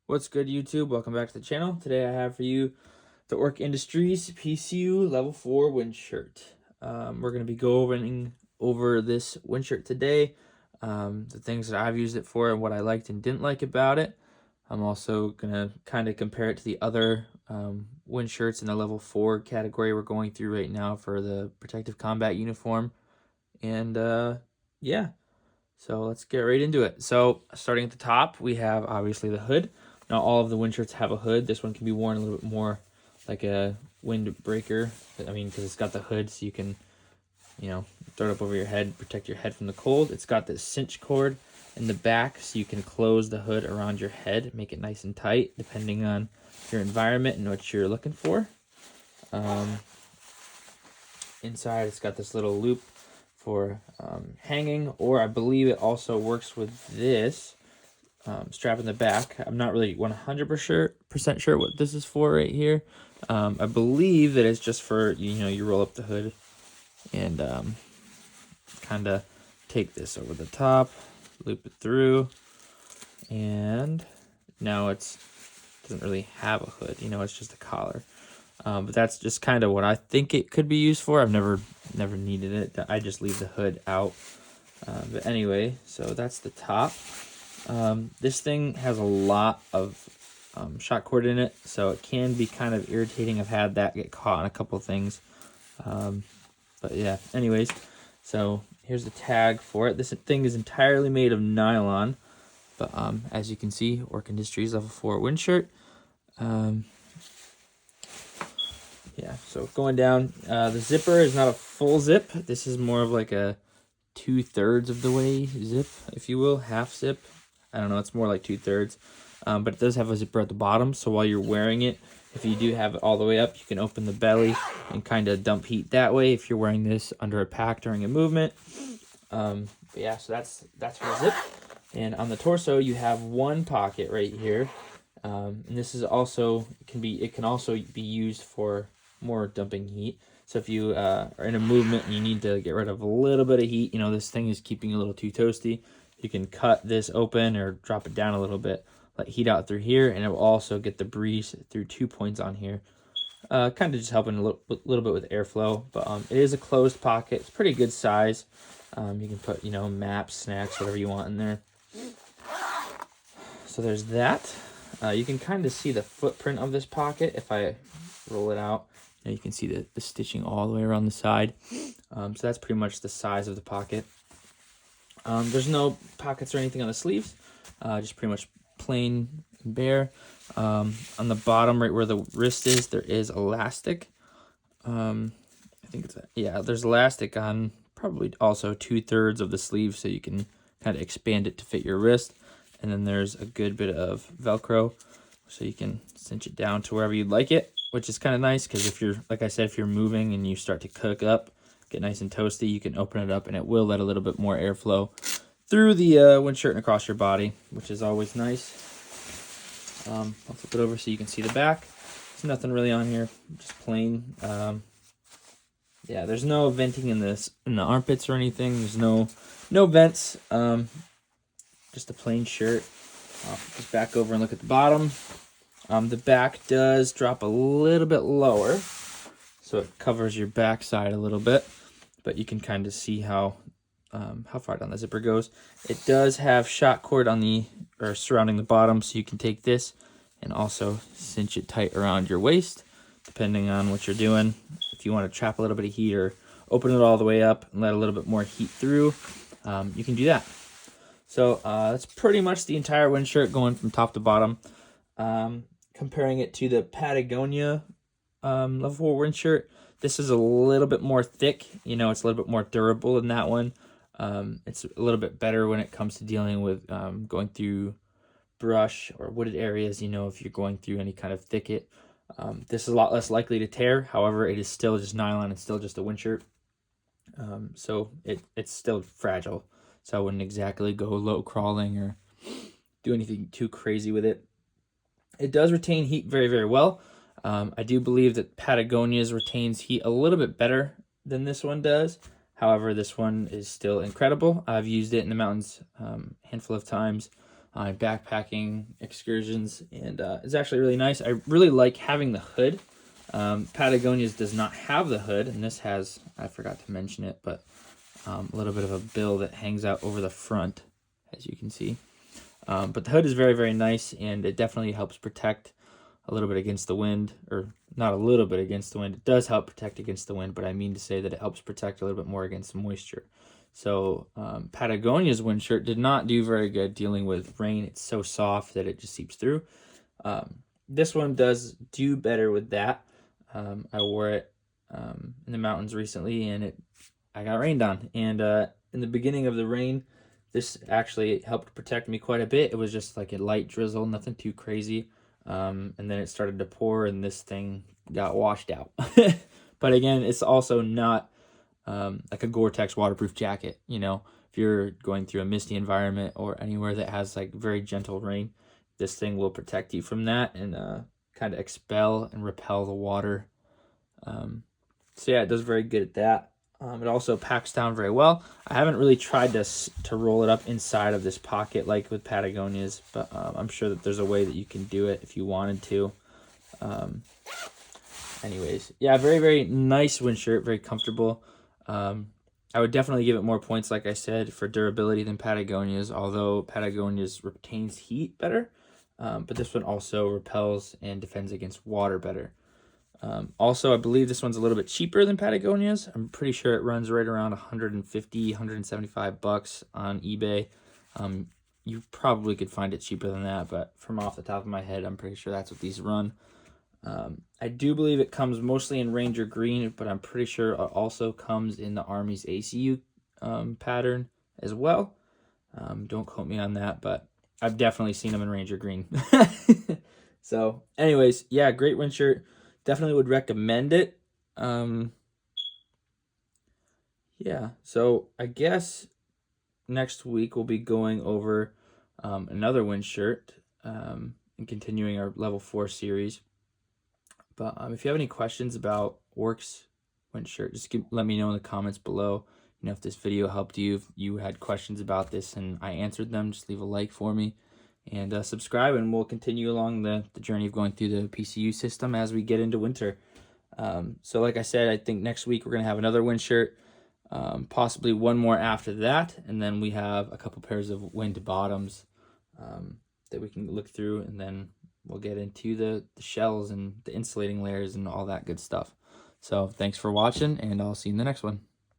What's good, YouTube? Welcome back to the channel. Today I have for you the Orc Industries PCU Level 4 Windshirt. We're going to be going over this Windshirt today, the things that I've used it for and what I liked and didn't like about it. I'm also going to kind of compare it to the other Windshirts in the Level 4 category we're going through right now for the Protective Combat Uniform. And yeah, so let's get right into it. So starting at the top, we have obviously the hood. Not all of the Windshirts have a hood. This one can be worn a little bit more like a windbreaker. I mean, because it's got the hood, so you can, throw it up over your head, protect your head from the cold. It's got this cinch cord in the back, so you can close the hood around your head, make it nice and tight, depending on your environment and what you're looking for. Inside, it's got this little loop for hanging, or I believe it also works with this strap in the back. I'm not really 100% sure what this is for right here. I believe that it's just for, you roll up the hood and kind of take this over the top, loop it through, and now it doesn't really have a hood, it's just a collar. But that's just kind of what I think it could be used for. I've never needed it. I just leave the hood out. But anyway, so that's the top. This thing has a lot of shot cord in it, so it can be kind of irritating. I've had that get caught on a couple things. But yeah, anyways, so here's the tag for it. This thing is entirely made of nylon, but as you can see, Orc Industries Level 4 Windshirt. Yeah, so going down, the zipper is not a full zip. This is more of like a 2/3 of the way zip, if you will, half zip. I don't know, it's more like 2/3. But it does have a zipper at the bottom, so while you're wearing it, if you do have it all the way up, you can open the belly and kind of dump heat that way if you're wearing this under a pack during a movement. But yeah, so that's for the zip. And on the torso, you have one pocket right here. And this is also, it can also be used for more dumping heat. So if you are in a movement and you need to get rid of a little bit of heat, this thing is keeping you a little too toasty, you can cut this open or drop it down a little bit, let heat out through here, and it will also get the breeze through 2 points on here. Kind of just helping a little bit with airflow, but it is a closed pocket. It's pretty good size. You can put, maps, snacks, whatever you want in there. So there's that. You can kind of see the footprint of this pocket if I roll it out. You can see the stitching all the way around the side. So that's pretty much the size of the pocket. There's no pockets or anything on the sleeves. Just pretty much plain and bare. On the bottom, right where the wrist is, there is elastic. I think there's elastic on probably also 2/3 of the sleeve, so you can kind of expand it to fit your wrist. And then there's a good bit of Velcro, so you can cinch it down to wherever you'd like it, which is kind of nice because if you're, like I said, if you're moving and you start to cook up, get nice and toasty, you can open it up and it will let a little bit more airflow through the Windshirt and across your body, which is always nice. I'll flip it over so you can see the back. There's nothing really on here, just plain. Yeah, there's no venting in the armpits or anything. There's no vents. Just a plain shirt. I'll flip this back over and look at the bottom. The back does drop a little bit lower, so it covers your back side a little bit, but you can kind of see how far down the zipper goes. It does have shot cord surrounding the bottom, so you can take this and also cinch it tight around your waist, depending on what you're doing. If you want to trap a little bit of heat or open it all the way up and let a little bit more heat through, you can do that. So that's pretty much the entire Windshirt going from top to bottom. Comparing it to the Patagonia Level 4 Windshirt, this is a little bit more thick. It's a little bit more durable than that one. It's a little bit better when it comes to dealing with going through brush or wooded areas, if you're going through any kind of thicket. This is a lot less likely to tear. However, it is still just nylon. It's still just a Windshirt. So it's still fragile. So I wouldn't exactly go low crawling or do anything too crazy with it. It does retain heat very, very well. I do believe that Patagonia's retains heat a little bit better than this one does. However, this one is still incredible. I've used it in the mountains a handful of times. backpacking excursions, and it's actually really nice. I really like having the hood. Patagonia's does not have the hood, and this has, I forgot to mention it, but a little bit of a bill that hangs out over the front, as you can see. But the hood is very, very nice, and it definitely helps protect a little bit against the wind, or not a little bit against the wind. It does help protect against the wind, but I mean to say that it helps protect a little bit more against moisture. So Patagonia's Windshirt did not do very good dealing with rain. It's so soft that it just seeps through. This one does do better with that. I wore it in the mountains recently, and I got rained on. And in the beginning of the rain, this actually helped protect me quite a bit. It was just like a light drizzle, nothing too crazy. And then it started to pour, and this thing got washed out. But again, it's also not like a Gore-Tex waterproof jacket. You know, if you're going through a misty environment or anywhere that has like very gentle rain, this thing will protect you from that and kind of expel and repel the water. So yeah, it does very good at that. It also packs down very well. I haven't really tried to roll it up inside of this pocket like with Patagonia's, but I'm sure that there's a way that you can do it if you wanted to. Anyways, yeah, very, very nice Windshirt, very comfortable. I would definitely give it more points, like I said, for durability than Patagonia's, although Patagonia's retains heat better. But this one also repels and defends against water better. Also, I believe this one's a little bit cheaper than Patagonia's. I'm pretty sure it runs right around 150, 175 bucks on eBay. You probably could find it cheaper than that, but from off the top of my head, I'm pretty sure that's what these run. I do believe it comes mostly in Ranger Green, but I'm pretty sure it also comes in the Army's ACU pattern as well. Don't quote me on that, but I've definitely seen them in Ranger Green. So anyways, yeah, great Windshirt. Definitely would recommend it. Yeah, so I guess next week we'll be going over another Windshirt and continuing our level 4 series. But if you have any questions about Works Windshirt, just let me know in the comments below. You know, if this video helped you, if you had questions about this and I answered them, just leave a like for me. And subscribe, and we'll continue along the journey of going through the PCU system as we get into winter. So like I said, I think next week we're going to have another Windshirt, possibly one more after that, and then we have a couple pairs of wind bottoms that we can look through, and then we'll get into the shells and the insulating layers and all that good stuff. So thanks for watching, and I'll see you in the next one.